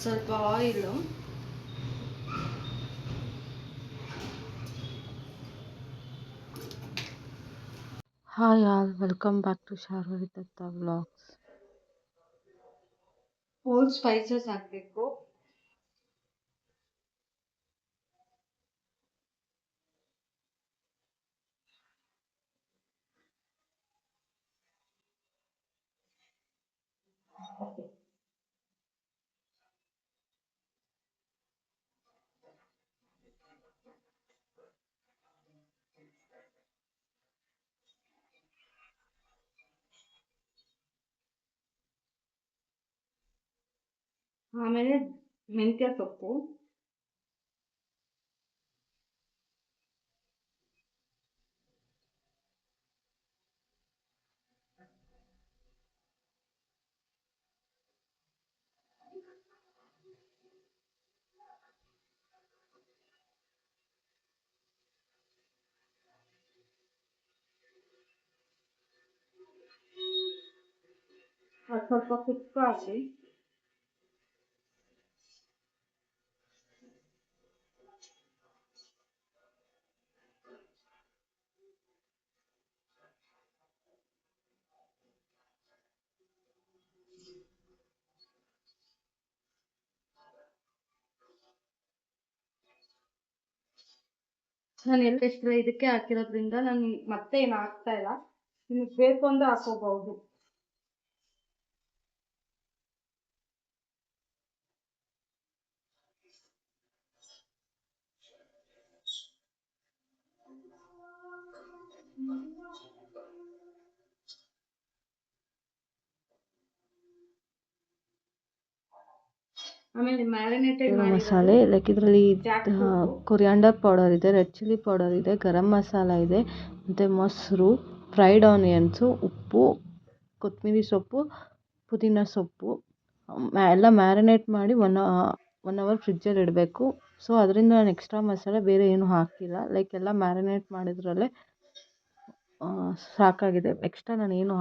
ಸ್ವಲ್ಪ oil, hi all, welcome back to Sharvari Datta vlogs. Whole spices ಹಾಕಬೇಕು. ಆಮೇಲೆ ಮೆಂತ್ಯ ಸೊಪ್ಪು, ಅದು ಸ್ವಲ್ಪ ಕುಕ್ಕಾಗಿ ನಾನು ಎಲ್ಲ ಇದಕ್ಕೆ ಹಾಕಿರೋದ್ರಿಂದ ನಾನು ಮತ್ತೆ ಏನು ಹಾಕ್ತಾ ಇಲ್ಲ. ನಿಮಗೆ ಬೇಕು ಅಂದ್ರೆ ಹಾಕೋಬಹುದು. ಆಮೇಲೆ ಮ್ಯಾರಿನೇಟೆಡ್ ಮಸಾಲೆ ಲೈಕ್ ಇದರಲ್ಲಿ ಕೊರಿಯಾಂಡರ್ ಪೌಡರ್ ಇದೆ, ರೆಡ್ ಚಿಲ್ಲಿ ಪೌಡರ್ ಇದೆ, ಗರಂ ಮಸಾಲ ಇದೆ, ಮತ್ತು ಮೊಸರು, ಫ್ರೈಡ್ ಆನಿಯನ್ಸು, ಉಪ್ಪು, ಕೊತ್ತಂಬರಿ ಸೊಪ್ಪು, ಪುದೀನ ಸೊಪ್ಪು ಎಲ್ಲ ಮ್ಯಾರಿನೇಟ್ ಮಾಡಿ ಒನ್ ಅವರ್ ಫ್ರಿಜ್ಜಲ್ಲಿ ಇಡಬೇಕು. ಸೊ ಅದರಿಂದ ನಾನು ಎಕ್ಸ್ಟ್ರಾ ಮಸಾಲೆ ಬೇರೆ ಏನೂ ಹಾಕಿಲ್ಲ. ಲೈಕ್ ಎಲ್ಲ ಮ್ಯಾರಿನೇಟ್ ಮಾಡಿದ್ರಲ್ಲೇ ಸಾಕಾಗಿದೆ. ಎಕ್ಸ್ಟ್ರಾ ನಾನು ಏನೂ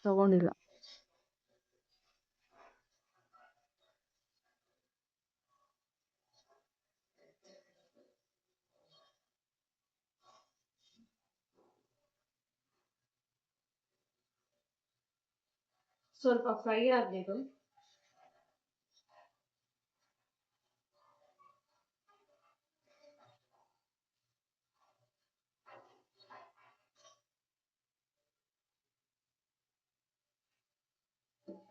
ತೊಗೊಂಡಿಲ್ಲ. ಸ್ವಲ್ಪ ಫ್ರೈ ಆಗಬೇಕು.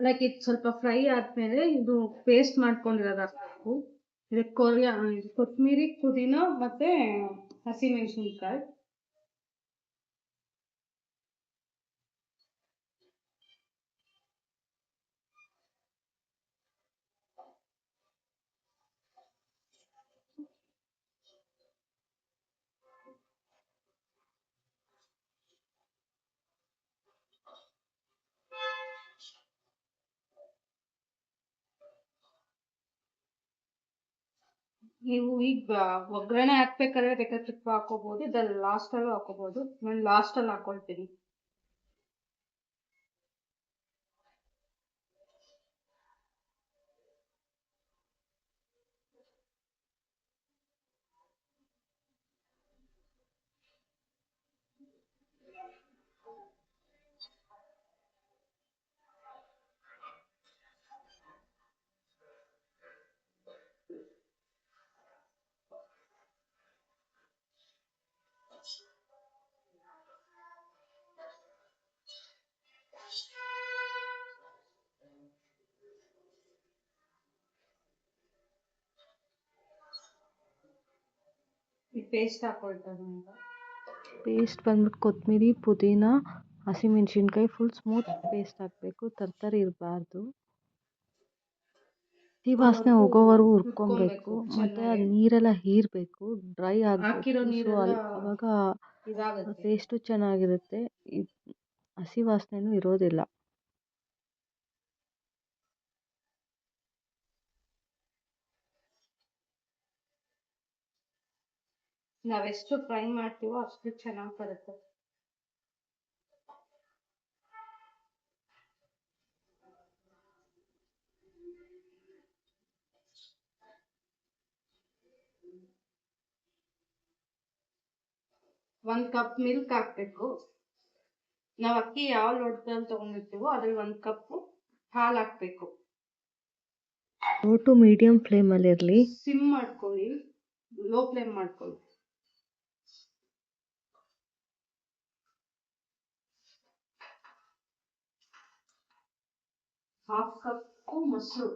ಲೈಕ್ ಇದು ಸ್ವಲ್ಪ ಫ್ರೈ ಆದ್ಮೇಲೆ ಇದು ಪೇಸ್ಟ್ ಮಾಡ್ಕೊಂಡಿರೋದು ಹಾಕಬೇಕು. ಇದಕ್ಕೆ ಕೊತ್ತಂಬರಿ, ಪುದೀನ ಮತ್ತೆ ಹಸಿಮೆಣಸಿನ್ಕಾಯಿ, ನೀವು ಈಗ ಒಗ್ಗರಣೆ ಹಾಕ್ಬೇಕಾದ್ರೆ ಬೇಕಾದ್ರೆ ತುಪ್ಪ ಹಾಕೋಬಹುದು, ಇದ್ರಲ್ಲಿ ಲಾಸ್ಟಲ್ಲೂ ಹಾಕೋಬಹುದು. ನಾನು ಲಾಸ್ಟಲ್ಲಿ ಹಾಕೊಳ್ತೀನಿ. ಈ ಪೇಸ್ಟ್ ಹಾಕೊಳ್ತಾರೆ ಅಂತ. ಪೇಸ್ಟ್ ಬಂದ್ಬಿಟ್ಟು ಕೊತ್ತಂಬರಿ, ಪುದೀನ, ಹಸಿಮೆಣಸಿನ್ಕಾಯಿ ಫುಲ್ ಸ್ಮೂತ್ ಪೇಸ್ಟ್ ಹಾಕಬೇಕು. ತರಕಾರಿ ಇರಬಾರ್ದು. ಹಸಿ ವಾಸನೆ ಹೋಗೋವರೆಗೂ ಹುರ್ಕೊಬೇಕು. ಮತ್ತು ಅದು ನೀರೆಲ್ಲ ಹೀರಬೇಕು, ಡ್ರೈ ಆಗಬೇಕು. ಸೊ ಅವಾಗ ಟೇಸ್ಟು ಚೆನ್ನಾಗಿರುತ್ತೆ, ಹಸಿ ವಾಸನೆನೂ ಇರೋದಿಲ್ಲ. ನಾವೆಷ್ಟು ಫ್ರೈ ಮಾಡ್ತೀವೋ ಅಷ್ಟು ಚೆನ್ನಾಗಿ ಬರುತ್ತೆ. 1 ಕಪ್ ಮಿಲ್ಕ್ ಹಾಕ್ಬೇಕು. ನಾವು ಅಕ್ಕಿ ಯಾವ ಲೋಟದಲ್ಲಿ ತಗೊಂಡಿರ್ತೀವೋ ಅದ್ರಲ್ಲಿ 1 ಕಪ್ ಹಾಲು ಹಾಕ್ಬೇಕು. ಲೋ ಟು ಮೀಡಿಯಂ ಫ್ಲೇಮಲ್ಲಿ ಇರಲಿ. ಸಿಮ್ ಮಾಡ್ಕೊಳ್ಳಿ, ಲೋ ಫ್ಲೇಮ್ ಮಾಡ್ಕೊಳ್ಳಿ. ಹಾಫ್ ಕಪ್ ಮೊಸರು,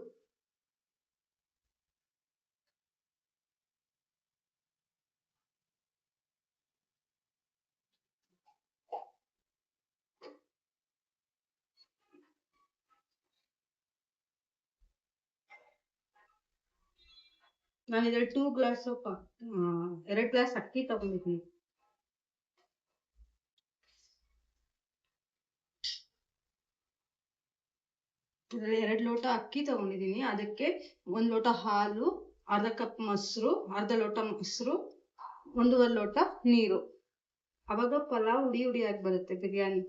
ನಾನು ಇದ್ರಲ್ಲಿ 2 ಗ್ಲಾಸ್ 2 ಗ್ಲಾಸ್ ಅಕ್ಕಿ ತಗೊಂಡಿದ್ದೀನಿ. ಇದರಲ್ಲಿ 2 ಲೋಟ ಅಕ್ಕಿ ತಗೊಂಡಿದ್ದೀನಿ. ಅದಕ್ಕೆ 1 ಲೋಟ ಹಾಲು, ಅರ್ಧ ಕಪ್ ಮೊಸರು, ಅರ್ಧ ಲೋಟ ಮೊಸರು, 1.5 ಲೋಟ ನೀರು. ಅವಾಗ ಪಲಾವ್ ಹುಡಿ ಹುಡಿಯಾಗಿ ಬರುತ್ತೆ ಬಿರಿಯಾನಿ.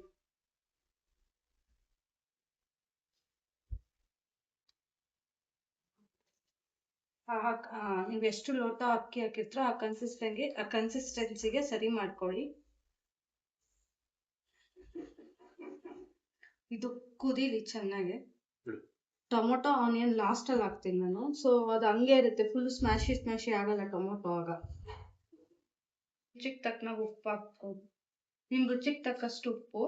ನೀವು ಎಷ್ಟು ಲೋಟ ಅಕ್ಕಿ ಹಾಕಿರ್ತೀರೋ ಆ ಕನ್ಸಿಸ್ಟೆನ್ಸಿಗೆ ಸರಿ ಮಾಡ್ಕೊಳ್ಳಿ. ಇದು ಕುದೀಲಿ ಚೆನ್ನಾಗಿ. ಟೊಮೊಟೊ ಆನಿಯನ್ ಲಾಸ್ಟಲ್ಲಿ ಹಾಕ್ತೀನಿ ನಾನು. ಸೊ ಅದು ಹಂಗೆ ಇರುತ್ತೆ, ಫುಲ್ ಸ್ಮ್ಯಾಶಿ ಆಗಲ್ಲ ಟೊಮೊಟೊ. ಆಗ ರುಚಿಗೆ ತಕ್ಕನಾಗ ಉಪ್ಪು ಹಾಕ್ಬೋದು. ನಿಮ್ಮ ರುಚಿಗೆ ತಕ್ಕಷ್ಟು ಉಪ್ಪು.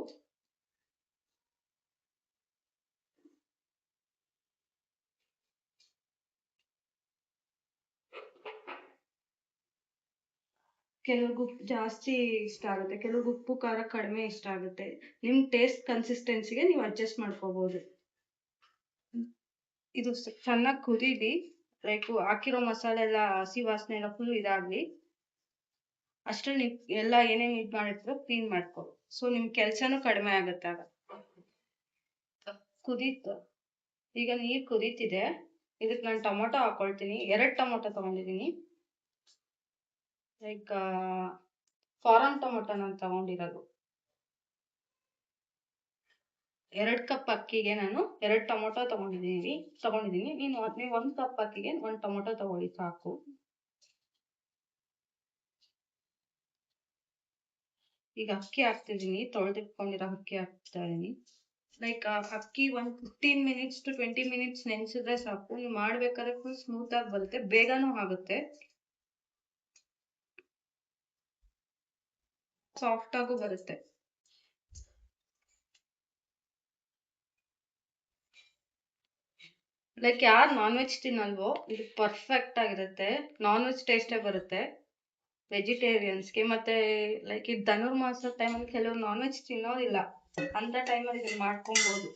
ಕೆಲವ್ರಿಗೆ ಉಪ್ಪು ಜಾಸ್ತಿ ಇಷ್ಟ ಆಗುತ್ತೆ, ಕೆಲವ್ರಿಗೆ ಉಪ್ಪು ಖಾರ ಕಡಿಮೆ ಇಷ್ಟ ಆಗುತ್ತೆ. ನಿಮ್ಮ ಟೇಸ್ಟ್ ಕನ್ಸಿಸ್ಟೆನ್ಸಿಗೆ ನೀವು ಅಡ್ಜಸ್ಟ್ ಮಾಡ್ಕೋಬೋದು. ಇದು ಚೆನ್ನಾಗಿ ಕುದೀಲಿ. ಲೈಕ್ ಹಾಕಿರೋ ಮಸಾಲೆ ಎಲ್ಲ ಹಸಿ ವಾಸನೆ ಎಲ್ಲ ಫುಲ್ ಇದಾಗಲಿ. ಅಷ್ಟರಲ್ಲಿ ನೀವು ಎಲ್ಲ ಏನೇನು ಇದು ಮಾಡಿರ್ತೀರೋ ಕ್ಲೀನ್ ಮಾಡ್ಕೊ. ಸೊ ನಿಮ್ಮ ಕೆಲಸನೂ ಕಡಿಮೆ ಆಗುತ್ತೆ ಆಗ. ಕುದೀತು, ಈಗ ನೀರು ಕುದೀತಿದೆ. ಇದಕ್ಕೆ ನಾನು ಟೊಮೊಟೊ ಹಾಕೊಳ್ತೀನಿ. 2 ಟೊಮೊಟೊ ತಗೊಂಡಿದ್ದೀನಿ. ಲೈಕ್ ಫಾರಮ್ ಟೊಮೊಟೊ ನಾನು ತಗೊಂಡಿರೋದು. 2 ಕಪ್ ಅಕ್ಕಿಗೆ ನಾನು 2 ಟೊಮೊಟೊ ತಗೊಂಡಿದ್ದೀನಿ. ನೀವು 1 ಕಪ್ ಅಕ್ಕಿಗೆ 1 ಟೊಮೊಟೊ ತಗೊಳ್ಳಿ ಸಾಕು. ಈಗ ಅಕ್ಕಿ ಹಾಕ್ತಿದ್ದೀನಿ, ತೊಳೆದಿಟ್ಕೊಂಡಿರೋ ಅಕ್ಕಿ ಹಾಕ್ತಾ ಇದ್ದೀನಿ. ಲೈಕ್ ಅಕ್ಕಿ 15 ಮಿನಿಟ್ಸ್ to 20 ಮಿನಿಟ್ಸ್ ನೆನೆಸಿದ್ರೆ ಸಾಕು. ನೀವು ಮಾಡ್ಬೇಕಾದ್ರೆ ಫುಲ್ ಸ್ಮೂತ್ ಆಗಿ ಬರುತ್ತೆ, ಬೇಗನೂ ಆಗುತ್ತೆ, ಸಾಫ್ಟ್ ಆಗು ಬರುತ್ತೆ. ಲೈಕ್ ಯಾರು ನಾನ್ ವೆಜ್ ತಿನ್ನಲ್ವೋ ಇದು ಪರ್ಫೆಕ್ಟ್ ಆಗಿರುತ್ತೆ. ನಾನ್ ವೆಜ್ ಟೇಸ್ಟೇ ಬರುತ್ತೆ ವೆಜಿಟೇರಿಯನ್ಸ್ಗೆ. ಮತ್ತೆ ಲೈಕ್ ಇದು ಧನುರ್ಮಾಸ ಟೈಮಲ್ಲಿ ಕೆಲವರು ನಾನ್ ವೆಜ್ ತಿನ್ನೋದಿಲ್ಲ, ಅಂತ ಟೈಮಲ್ಲಿ ಇದನ್ನ ಮಾಡ್ಕೊಬೋದು.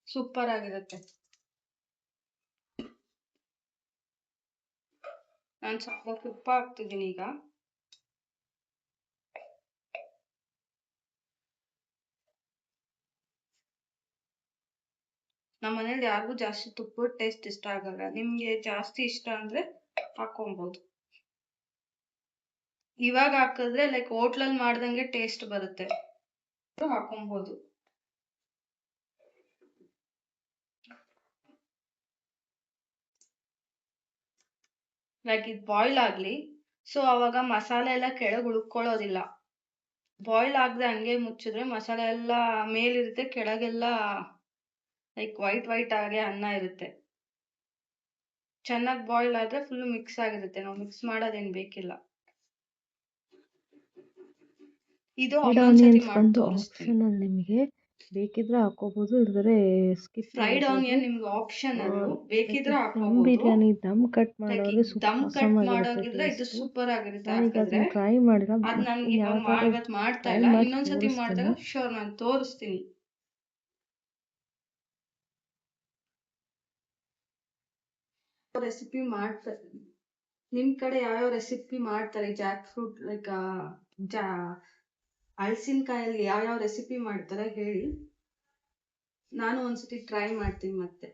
ಸೂಪರ್ ಆಗಿರುತ್ತೆ. ನಾನು ಸ್ವಲ್ಪ ತುಪ್ಪ ಹಾಕ್ತಿದ್ದೀನಿ ಈಗ. ನಮ್ಮ ಮನೇಲಿ ಯಾರಿಗೂ ಜಾಸ್ತಿ ತುಪ್ಪದ ಟೇಸ್ಟ್ ಇಷ್ಟ ಆಗಲ್ಲ. ನಿಮ್ಗೆ ಜಾಸ್ತಿ ಇಷ್ಟ ಅಂದ್ರೆ ಹಾಕೊಬೋದು. ಇವಾಗ ಹಾಕಿದ್ರೆ ಲೈಕ್ ಹೋಟ್ಲಲ್ಲಿ ಮಾಡ್ದಂಗೆ ಟೇಸ್ಟ್ ಬರುತ್ತೆ, ಹಾಕೊಬೋದು. ಲೈಕ್ ಇದು ಬಾಯ್ಲ್ ಆಗಲಿ. ಸೊ ಅವಾಗ ಮಸಾಲೆ ಎಲ್ಲ ಕೆಳಗೆ ಉಳ್ಕೊಳ್ಳೋದಿಲ್ಲ. ಬಾಯ್ಲ್ ಆಗದೆ ಹಂಗೆ ಮುಚ್ಚಿದ್ರೆ ಮಸಾಲೆ ಎಲ್ಲ ಮೇಲಿರುತ್ತೆ, ಕೆಳಗೆಲ್ಲ ಲೈಕ್ ವೈಟ್ ಆಗಿ ಅನ್ನ ಇರುತ್ತೆ. ಚೆನ್ನಾಗಿ ಬಾಯ್ಲ್ ಆದರೆ ಫುಲ್ ಮಿಕ್ಸ್ ಆಗಿರುತ್ತೆ, ನಾವು ಮಿಕ್ಸ್ ಮಾಡೋದೇನು ಬೇಕಿಲ್ಲ. ಇದು ಆನಿಯನ್ಸ್ ಬಂದು ಆಪ್ಷನಲ್, ನಿಮಗೆ ಬೇಕಿದ್ರೆ ಹಾಕೋಬಹುದು, ಇಲ್ದ್ರೆ ಸ್ಕಿಪ್. ಫ್ರೈಡ್ ಆನಿಯನ್ ನಿಮ್ಗೆ ಆಪ್ಷನಲ್, ಬೇಕಿದ್ರೆ ಹಾಕೋಬಹುದು. ಬಿರಿಯಾನಿ ದಮ್ ಕಟ್ ಮಾಡೋರಿಗೆ ದಮ್ ಕಟ್ ಮಾಡೋಗಿದ್ರೆ ಇದು ಸೂಪರ್ ಆಗಿರುತ್ತೆ. ಹಾಕಿದ್ರೆ ಟ್ರೈ ಮಾಡಿಲ್ಲ, ಅದು ನಾನು ಇವತ್ತು ಮಾಡ್ತಾ ಇಲ್ಲ, ಇನ್ನೊಂದ್ಸತಿ ಮಾಡಿದಾಗ ಶೋರ್ ನಾನು ತೋರಿಸ್ತೀನಿ. ರೆಸಿಪಿ ಮಾಡ್ತಾರೆ ನಿಮ್ ಕಡೆ, ಯಾವ್ಯಾವ ರೆಸಿಪಿ ಮಾಡ್ತಾರೆ, ಜಾಕ್ ಫ್ರೂಟ್ ಲೈಕ್ ಹಲಸಿನಕಾಯಲ್ಲಿ ಯಾವ್ಯಾವ ರೆಸಿಪಿ ಮಾಡ್ತಾರೆ ಹೇಳಿ, ನಾನು ಒಂದ್ಸತಿ ಟ್ರೈ ಮಾಡ್ತೀನಿ ಮತ್ತೆ.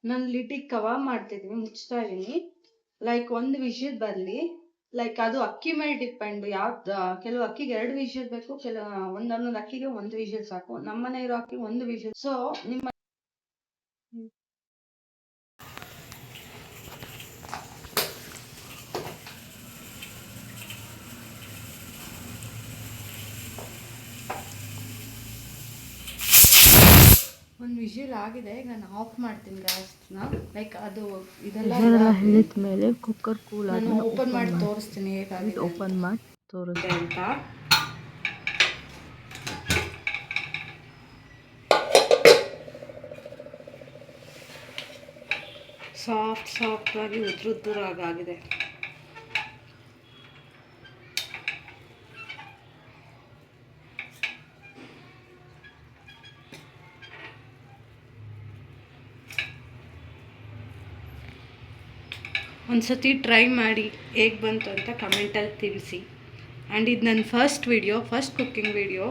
ನಾನು ಲಿಟಿಗೆ ಕವರ್ ಮಾಡ್ತಿದ್ದೀನಿ, ಮುಚ್ತಾ ಇದೀನಿ. ಲೈಕ್ 1 ವಿಷಲ್ ಬರಲಿ. ಲೈಕ್ ಅದು ಅಕ್ಕಿ ಮೇಲೆ ಡಿಪೆಂಡ್. ಕೆಲವು ಅಕ್ಕಿಗೆ 2 ವಿಷಲ್ ಬೇಕು, ಒಂದೊಂದು ಅಕ್ಕಿಗೆ 1 ವಿಷಲ್ ಸಾಕು. ನಮ್ಮನೆ ಇರೋ ಅಕ್ಕಿ 1 ವಿಷಲ್. ಸೊ ನಿಮ್ಮ ಒಂದು ವಿಷಲ್ ಆಗಿದೆ. ಈಗ ನಾನು ಆಫ್ ಮಾಡ್ತೀನಿ ಗ್ಯಾಸ್ನ. ಲೈಕ್ ಅದು ಇದೆಲ್ಲ ಹೇಳಿದ ಮೇಲೆ ಕುಕ್ಕರ್ ಕೂಲ್ ಆಗಿ ನಾನು ಓಪನ್ ಮಾಡಿ ತೋರಿಸ್ತೀನಿ ಹೇಗಾಗಿದೆ ಓಪನ್ ಮಾಡಿ ತೋರಿಸಿ ಅಂತ. ಸಾಫ್ಟ್ ಆಗಿ ಉದ್ರುದ್ರಾಗಿದೆ. ಒಂದ್ಸತಿ ಟ್ರೈ ಮಾಡಿ ಹೇಗೆ ಬಂತು ಅಂತ ಕಮೆಂಟಲ್ಲಿ ತಿಳಿಸಿ. ಆ್ಯಂಡ್ ಇದು ನನ್ನ ಫಸ್ಟ್ ಕುಕ್ಕಿಂಗ್ ವಿಡಿಯೋ.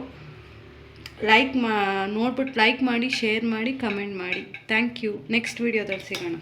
ನೋಡ್ಬಿಟ್ಟು ಲೈಕ್ ಮಾಡಿ, ಶೇರ್ ಮಾಡಿ, ಕಮೆಂಟ್ ಮಾಡಿ. Thank you. ನೆಕ್ಸ್ಟ್ ವಿಡಿಯೋದಲ್ಲಿ ಸಿಗೋಣ.